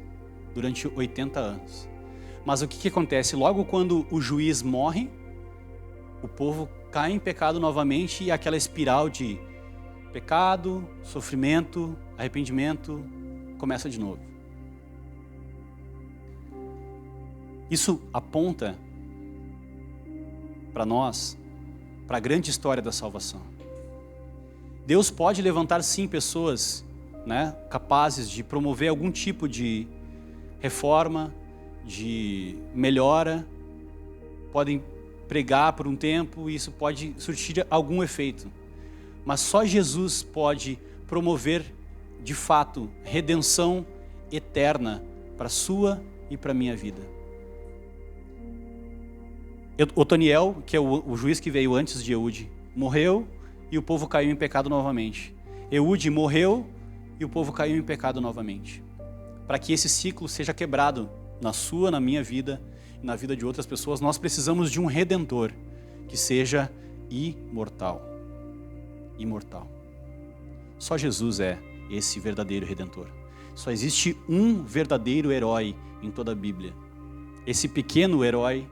durante 80 anos. Mas o que acontece? Logo quando o juiz morre, o povo cai em pecado novamente, e aquela espiral de pecado, sofrimento, arrependimento, começa de novo. Isso aponta para nós, para a grande história da salvação. Deus pode levantar sim pessoas, capazes de promover algum tipo de reforma, de melhora, podem pregar por um tempo e isso pode surtir algum efeito. Mas só Jesus pode promover, de fato, redenção eterna para a sua e para a minha vida. Otoniel, que é o juiz que veio antes de Eude, morreu e o povo caiu em pecado novamente. Eude morreu e o povo caiu em pecado novamente. Para que esse ciclo seja quebrado na sua, na minha vida e na vida de outras pessoas, nós precisamos de um Redentor que seja imortal. Imortal. Só Jesus é esse verdadeiro Redentor. Só existe um verdadeiro herói em toda a Bíblia. Esse pequeno herói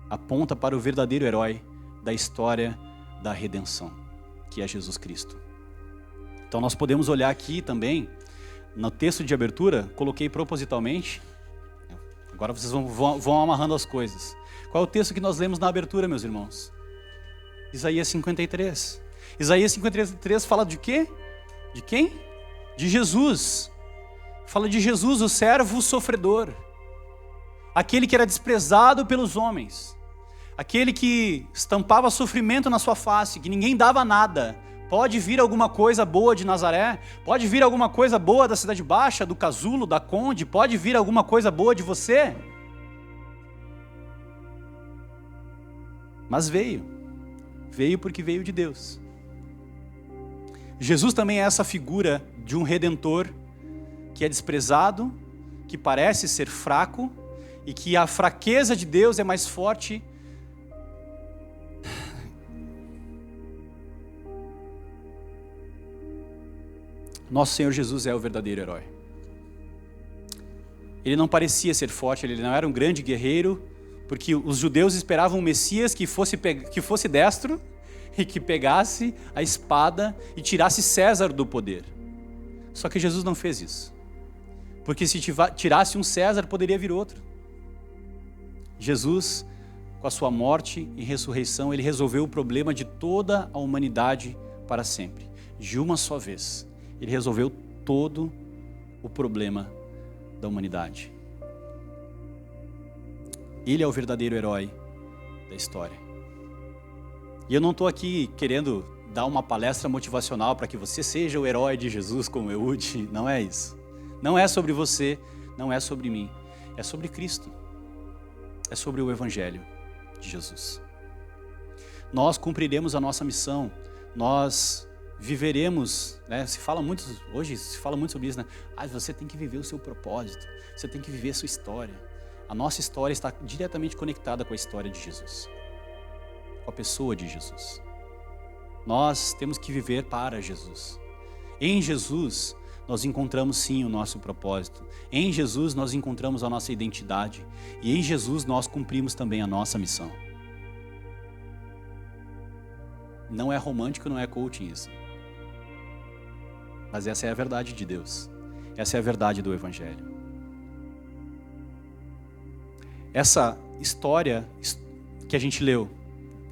aponta para o verdadeiro herói da história da redenção, que é Jesus Cristo. Então nós podemos olhar aqui também, no texto de abertura, coloquei propositalmente, agora vocês vão amarrando as coisas. Qual é o texto que nós lemos na abertura, meus irmãos? Isaías 53. Isaías 53 fala de quê? De quem? De Jesus. Fala de Jesus, o servo sofredor. Aquele que era desprezado pelos homens. Aquele que estampava sofrimento na sua face, que ninguém dava nada. Pode vir alguma coisa boa de Nazaré? Pode vir alguma coisa boa da Cidade Baixa, do Casulo, da Conde? Pode vir alguma coisa boa de você? Mas veio. Veio porque veio de Deus. Jesus também é essa figura de um Redentor que é desprezado, que parece ser fraco, e que a fraqueza de Deus é mais forte. Nosso Senhor Jesus é o verdadeiro herói. Ele não parecia ser forte, ele não era um grande guerreiro, porque os judeus esperavam um Messias que fosse destro e que pegasse a espada e tirasse César do poder. Só que Jesus não fez isso. Porque se tirasse um César, poderia vir outro. Jesus, com a sua morte e ressurreição, ele resolveu o problema de toda a humanidade para sempre. De uma só vez. Ele resolveu todo o problema da humanidade. Ele é o verdadeiro herói da história. E eu não estou aqui querendo dar uma palestra motivacional para que você seja o herói de Jesus como Eude. Não é isso. Não é sobre você, não é sobre mim. É sobre Cristo. É sobre o Evangelho de Jesus. Nós cumpriremos a nossa missão. Nós viveremos, né? Hoje se fala muito sobre isso, né? Você tem que viver o seu propósito, você tem que viver a sua história. A nossa história está diretamente conectada com a história de Jesus, com a pessoa de Jesus. Nós temos que viver para Jesus. Em Jesus, nós encontramos sim o nosso propósito. Em Jesus, nós encontramos a nossa identidade. E em Jesus, nós cumprimos também a nossa missão. Não é romântico, não é coaching isso. Mas essa é a verdade de Deus. Essa é a verdade do Evangelho. Essa história que a gente leu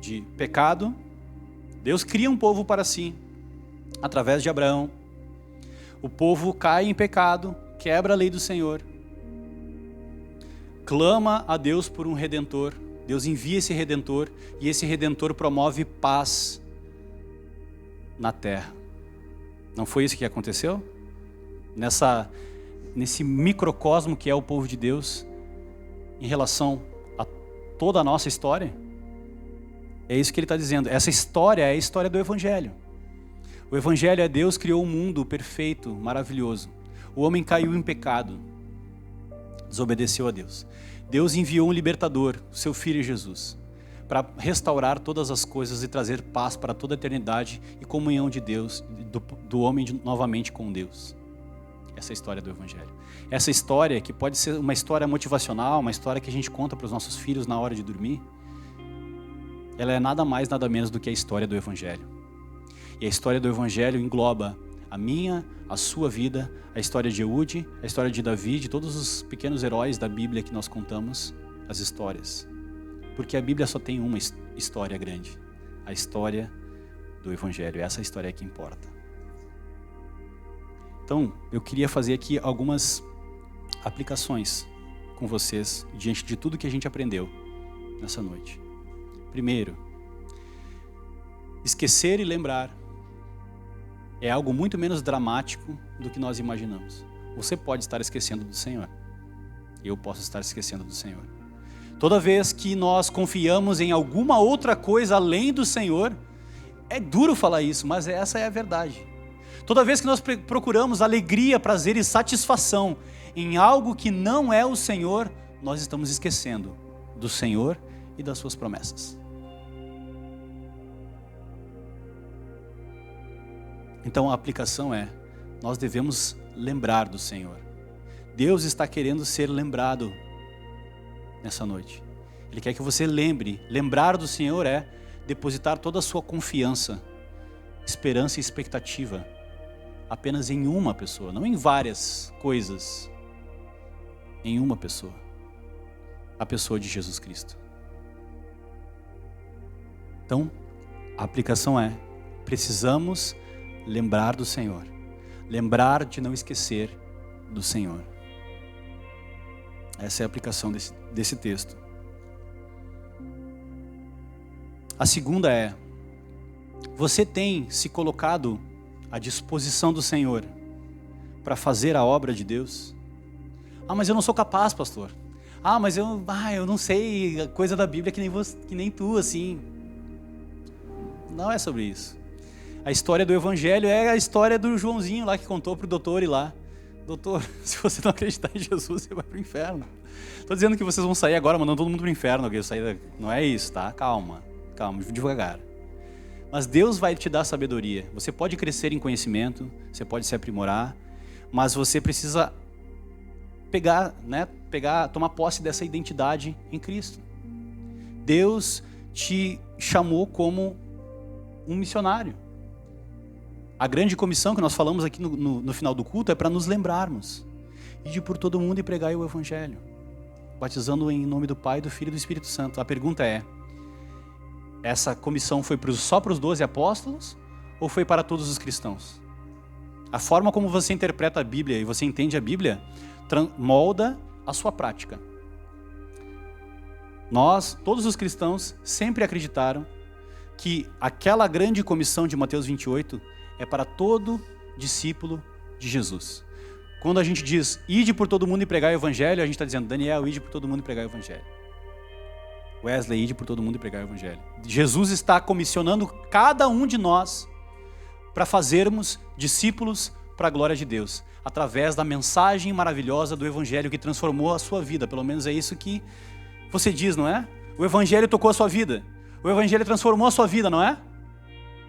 de pecado, Deus cria um povo para si, através de Abraão. O povo cai em pecado, quebra a lei do Senhor, clama a Deus por um Redentor. Deus envia esse Redentor e esse Redentor promove paz na terra. Não foi isso que aconteceu? Nesse microcosmo que é o povo de Deus, em relação a toda a nossa história? É isso que ele está dizendo. Essa história é a história do Evangelho. O Evangelho é Deus criou um mundo perfeito, maravilhoso. O homem caiu em pecado, desobedeceu a Deus. Deus enviou um libertador, o seu Filho Jesus, para restaurar todas as coisas e trazer paz para toda a eternidade e comunhão de Deus, do homem novamente com Deus. Essa é a história do Evangelho. Essa história que pode ser uma história motivacional, uma história que a gente conta para os nossos filhos na hora de dormir, ela é nada mais, nada menos do que a história do Evangelho. E a história do Evangelho engloba a minha, a sua vida, a história de Eude, a história de Davi, de todos os pequenos heróis da Bíblia que nós contamos, as histórias. Porque a Bíblia só tem uma história grande, a história do Evangelho. Essa história é que importa. Então, eu queria fazer aqui algumas aplicações com vocês, diante de tudo que a gente aprendeu nessa noite. Primeiro, esquecer e lembrar é algo muito menos dramático do que nós imaginamos. Você pode estar esquecendo do Senhor. Eu posso estar esquecendo do Senhor. Toda vez que nós confiamos em alguma outra coisa além do Senhor, é duro falar isso, mas essa é a verdade. Toda vez que nós procuramos alegria, prazer e satisfação em algo que não é o Senhor, nós estamos esquecendo do Senhor e das suas promessas. Então a aplicação é, nós devemos lembrar do Senhor. Deus está querendo ser lembrado nessa noite. Ele quer que você lembre. Lembrar do Senhor é depositar toda a sua confiança, esperança e expectativa apenas em uma pessoa, não em várias coisas, em uma pessoa, a pessoa de Jesus Cristo. Então, a aplicação é, precisamos lembrar do Senhor, lembrar de não esquecer do Senhor. Essa é a aplicação desse texto. A segunda é, você tem se colocado à disposição do Senhor para fazer a obra de Deus? Mas eu não sou capaz, pastor. Mas eu não sei coisa da Bíblia que nem tu, assim. Não é sobre isso. A história do Evangelho é a história do Joãozinho lá que contou pro doutor ir lá. Doutor, se você não acreditar em Jesus, você vai pro inferno. Estou dizendo que vocês vão sair agora mandando todo mundo pro inferno. Não é isso, tá? Calma, devagar. Mas Deus vai te dar sabedoria. Você pode crescer em conhecimento, você pode se aprimorar, mas você precisa tomar posse dessa identidade em Cristo. Deus te chamou como um missionário. A grande comissão que nós falamos aqui no final do culto é para nos lembrarmos. Ide por todo mundo e pregai o Evangelho, batizando em nome do Pai, do Filho e do Espírito Santo. A pergunta é, essa comissão foi só para os 12 apóstolos ou foi para todos os cristãos? A forma como você interpreta a Bíblia e você entende a Bíblia molda a sua prática. Todos os cristãos, sempre acreditaram que aquela grande comissão de Mateus 28 é para todo discípulo de Jesus. Quando a gente diz, ide por todo mundo e pregai o Evangelho, a gente está dizendo, Daniel, ide por todo mundo e pregai o Evangelho. Wesley, ide por todo mundo e pregai o Evangelho. Jesus está comissionando cada um de nós para fazermos discípulos para a glória de Deus, através da mensagem maravilhosa do Evangelho que transformou a sua vida. Pelo menos é isso que você diz, não é? O Evangelho tocou a sua vida. O Evangelho transformou a sua vida, não é?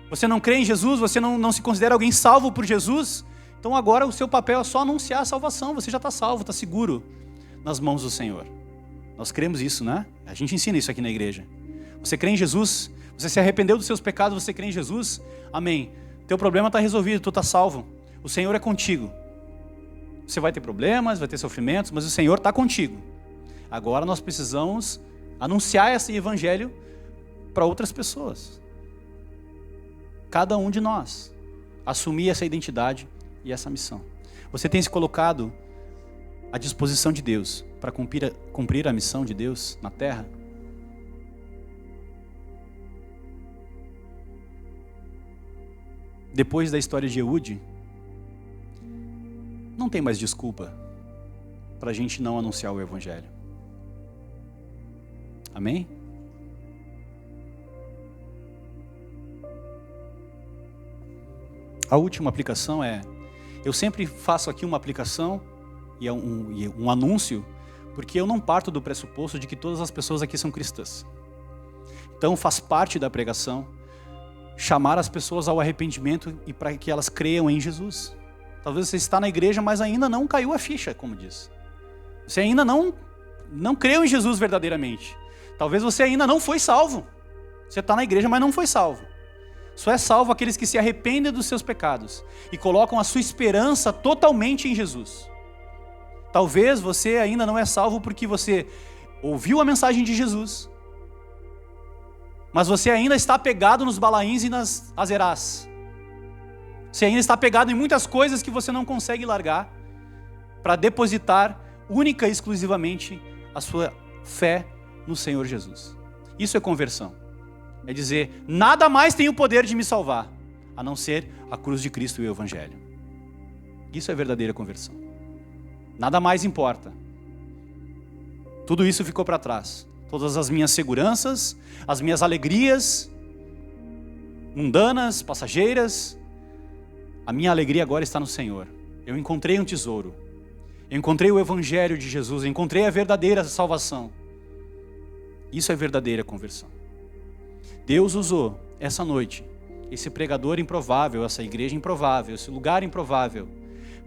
Você não crê em Jesus, você não se considera alguém salvo por Jesus, então agora o seu papel é só anunciar a salvação. Você já está salvo, está seguro nas mãos do Senhor. Nós cremos isso, né? A gente ensina isso aqui na igreja. Você crê em Jesus, você se arrependeu dos seus pecados, você crê em Jesus, amém. Teu problema está resolvido, tu está salvo. O Senhor é contigo. Você vai ter problemas, vai ter sofrimentos, mas o Senhor está contigo. Agora nós precisamos anunciar esse evangelho para outras pessoas. Cada um de nós assumir essa identidade e essa missão. Você tem se colocado à disposição de Deus para cumprir a missão de Deus na terra? Depois da história de Eude, não tem mais desculpa para a gente não anunciar o evangelho. Amém? A última aplicação é, eu sempre faço aqui uma aplicação e um anúncio, porque eu não parto do pressuposto de que todas as pessoas aqui são cristãs. Então faz parte da pregação chamar as pessoas ao arrependimento e para que elas creiam em Jesus. Talvez você está na igreja, mas ainda não caiu a ficha, como diz. Você ainda não creu em Jesus verdadeiramente. Talvez você ainda não foi salvo. Você está na igreja, mas não foi salvo. Só é salvo aqueles que se arrependem dos seus pecados e colocam a sua esperança totalmente em Jesus. Talvez você ainda não é salvo porque você ouviu a mensagem de Jesus, mas você ainda está pegado nos balaíns e nas azerás. Você ainda está pegado em muitas coisas que você não consegue largar para depositar única e exclusivamente a sua fé no Senhor Jesus. Isso é conversão. É dizer, nada mais tem o poder de me salvar, a não ser a cruz de Cristo e o Evangelho. Isso é verdadeira conversão. Nada mais importa. Tudo isso ficou para trás. Todas as minhas seguranças, as minhas alegrias mundanas, passageiras, a minha alegria agora está no Senhor. Eu encontrei um tesouro. Eu encontrei o Evangelho de Jesus. Eu encontrei a verdadeira salvação. Isso é verdadeira conversão. Deus usou essa noite, esse pregador improvável, essa igreja improvável, esse lugar improvável,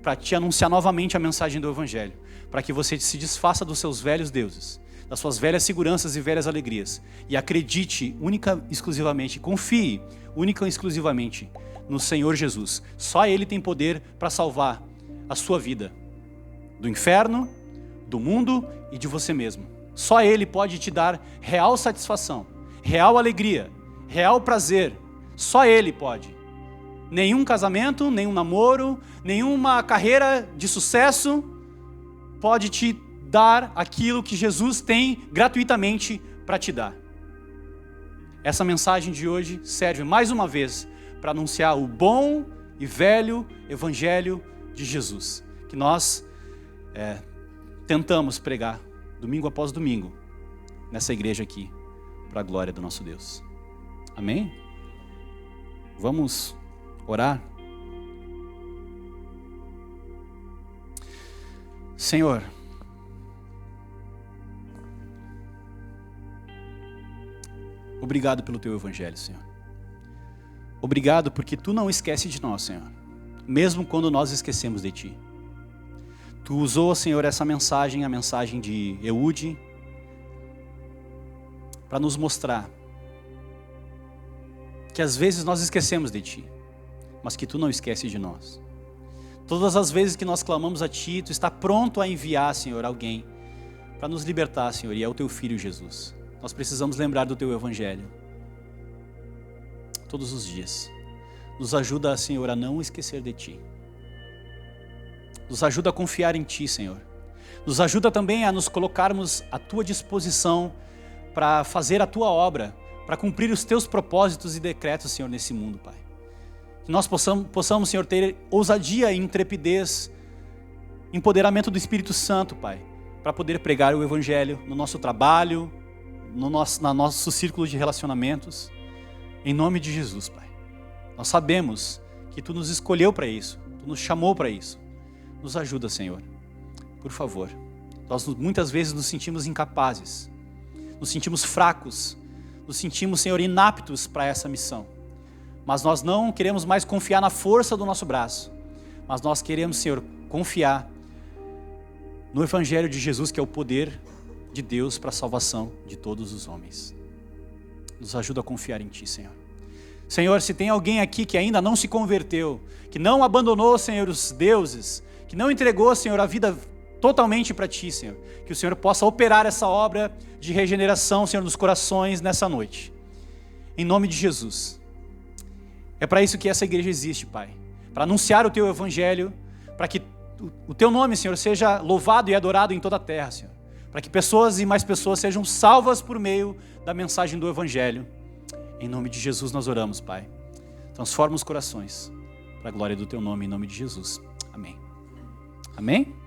para te anunciar novamente a mensagem do Evangelho, para que você se desfaça dos seus velhos deuses, das suas velhas seguranças e velhas alegrias, e acredite única e exclusivamente, confie única e exclusivamente no Senhor Jesus. Só Ele tem poder para salvar a sua vida do inferno, do mundo e de você mesmo. Só Ele pode te dar real satisfação, real alegria, real prazer. Só Ele pode. Nenhum casamento, nenhum namoro, nenhuma carreira de sucesso pode te dar aquilo que Jesus tem gratuitamente para te dar. Essa mensagem de hoje serve mais uma vez para anunciar o bom e velho Evangelho de Jesus, que nós tentamos pregar domingo após domingo nessa igreja aqui, para a glória do nosso Deus. Amém? Vamos orar? Senhor, obrigado pelo Teu Evangelho, Senhor. Obrigado porque Tu não esqueces de nós, Senhor, mesmo quando nós esquecemos de Ti. Tu usou, Senhor, essa mensagem, a mensagem de Eude, para nos mostrar que às vezes nós esquecemos de Ti, mas que Tu não esqueces de nós. Todas as vezes que nós clamamos a Ti, Tu está pronto a enviar, Senhor, alguém para nos libertar, Senhor, e é o Teu Filho Jesus. Nós precisamos lembrar do Teu Evangelho todos os dias. Nos ajuda, Senhor, a não esquecer de Ti. Nos ajuda a confiar em Ti, Senhor. Nos ajuda também a nos colocarmos à Tua disposição para fazer a Tua obra, para cumprir os Teus propósitos e decretos, Senhor, nesse mundo, Pai. Que nós possamos, Senhor, ter ousadia e intrepidez, empoderamento do Espírito Santo, Pai, para poder pregar o Evangelho no nosso trabalho, no nosso círculo de relacionamentos, em nome de Jesus, Pai. Nós sabemos que Tu nos escolheu para isso, Tu nos chamou para isso. Nos ajuda, Senhor, por favor. Nós muitas vezes nos sentimos incapazes, nos sentimos fracos, nos sentimos, Senhor, inaptos para essa missão. Mas nós não queremos mais confiar na força do nosso braço, mas nós queremos, Senhor, confiar no Evangelho de Jesus, que é o poder de Deus para a salvação de todos os homens. Nos ajuda a confiar em Ti, Senhor. Senhor, se tem alguém aqui que ainda não se converteu, que não abandonou, Senhor, os deuses, que não entregou, Senhor, a vida totalmente para Ti, Senhor, que o Senhor possa operar essa obra de regeneração, Senhor, nos corações nessa noite. Em nome de Jesus. É para isso que essa igreja existe, Pai. Para anunciar o Teu Evangelho, para que o Teu nome, Senhor, seja louvado e adorado em toda a terra, Senhor. Para que pessoas e mais pessoas sejam salvas por meio da mensagem do Evangelho. Em nome de Jesus nós oramos, Pai. Transforma os corações para a glória do Teu nome, em nome de Jesus. Amém. Amém?